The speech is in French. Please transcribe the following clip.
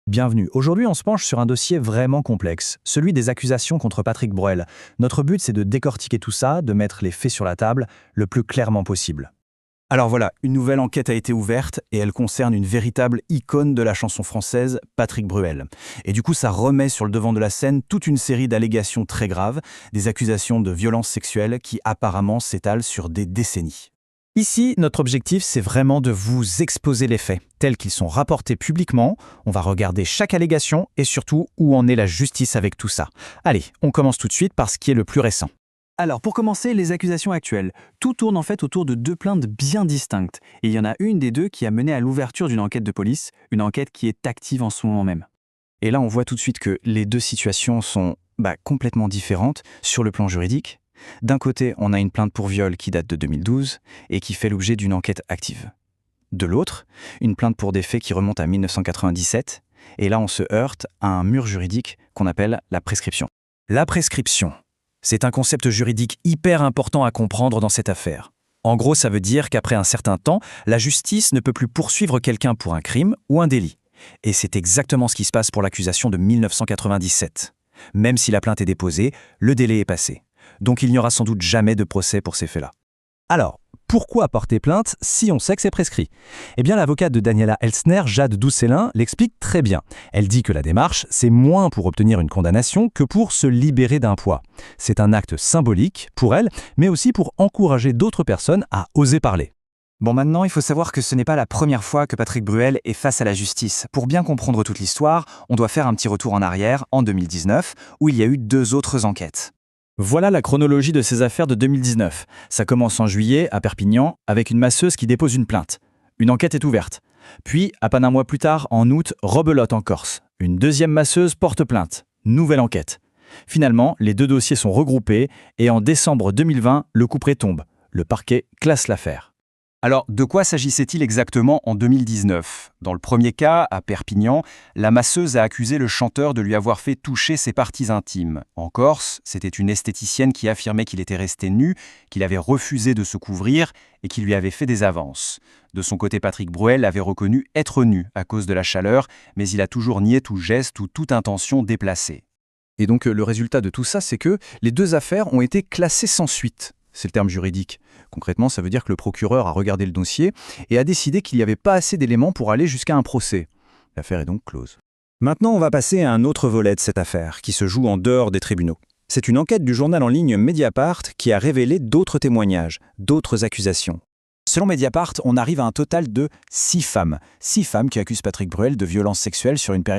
Bienvenue. Aujourd'hui, on se penche sur un dossier vraiment complexe, celui des accusations contre Patrick Bruel. Notre but, c'est de décortiquer tout ça, de mettre les faits sur la table le plus clairement possible. Alors voilà, une nouvelle enquête a été ouverte et elle concerne une véritable icône de la chanson française, Patrick Bruel. Et du coup, ça remet sur le devant de la scène toute une série d'allégations très graves, des accusations de violences sexuelles qui apparemment s'étalent sur des décennies. Ici, notre objectif, c'est vraiment de vous exposer les faits, tels qu'ils sont rapportés publiquement. On va regarder chaque allégation et surtout où en est la justice avec tout ça. Allez, on commence tout de suite par ce qui est le plus récent. Alors, pour commencer, les accusations actuelles. Tout tourne en fait autour de deux plaintes bien distinctes. Et il y en a une des deux qui a mené à l'ouverture d'une enquête de police, une enquête qui est active en ce moment même. Et là, on voit tout de suite que les deux situations sont complètement différentes sur le plan juridique. D'un côté, on a une plainte pour viol qui date de 2012 et qui fait l'objet d'une enquête active. De l'autre, une plainte pour des faits qui remontent à 1997. Et là, on se heurte à un mur juridique qu'on appelle la prescription. La prescription. C'est un concept juridique hyper important à comprendre dans cette affaire. En gros, ça veut dire qu'après un certain temps, la justice ne peut plus poursuivre quelqu'un pour un crime ou un délit. Et c'est exactement ce qui se passe pour l'accusation de 1997. Même si la plainte est déposée, le délai est passé. Donc il n'y aura sans doute jamais de procès pour ces faits-là. Alors, pourquoi porter plainte si on sait que c'est prescrit? Eh bien, l'avocate de Daniela Elsner, Jade Doucellin, l'explique très bien. Elle dit que la démarche, c'est moins pour obtenir une condamnation que pour se libérer d'un poids. C'est un acte symbolique pour elle, mais aussi pour encourager d'autres personnes à oser parler. Bon, maintenant, il faut savoir que ce n'est pas la première fois que Patrick Bruel est face à la justice. Pour bien comprendre toute l'histoire, on doit faire un petit retour en arrière, en 2019, où il y a eu deux autres enquêtes. Voilà la chronologie de ces affaires de 2019. Ça commence en juillet, à Perpignan, avec une masseuse qui dépose une plainte. Une enquête est ouverte. Puis, à peine un mois plus tard, en août, rebelote en Corse. Une deuxième masseuse porte plainte. Nouvelle enquête. Finalement, les deux dossiers sont regroupés et en décembre 2020, le couperet tombe. Le parquet classe l'affaire. Alors, de quoi s'agissait-il exactement en 2019 ? Dans le premier cas, à Perpignan, la masseuse a accusé le chanteur de lui avoir fait toucher ses parties intimes. En Corse, c'était une esthéticienne qui affirmait qu'il était resté nu, qu'il avait refusé de se couvrir et qui lui avait fait des avances. De son côté, Patrick Bruel avait reconnu être nu à cause de la chaleur, mais il a toujours nié tout geste ou toute intention déplacée. Et donc, le résultat de tout ça, c'est que les deux affaires ont été classées sans suite. C'est le terme juridique. Concrètement, ça veut dire que le procureur a regardé le dossier et a décidé qu'il n'y avait pas assez d'éléments pour aller jusqu'à un procès. L'affaire est donc close. Maintenant, on va passer à un autre volet de cette affaire, qui se joue en dehors des tribunaux. C'est une enquête du journal en ligne Mediapart qui a révélé d'autres témoignages, d'autres accusations. Selon Mediapart, on arrive à un total de 6 femmes. 6 femmes qui accusent Patrick Bruel de violences sexuelles sur une période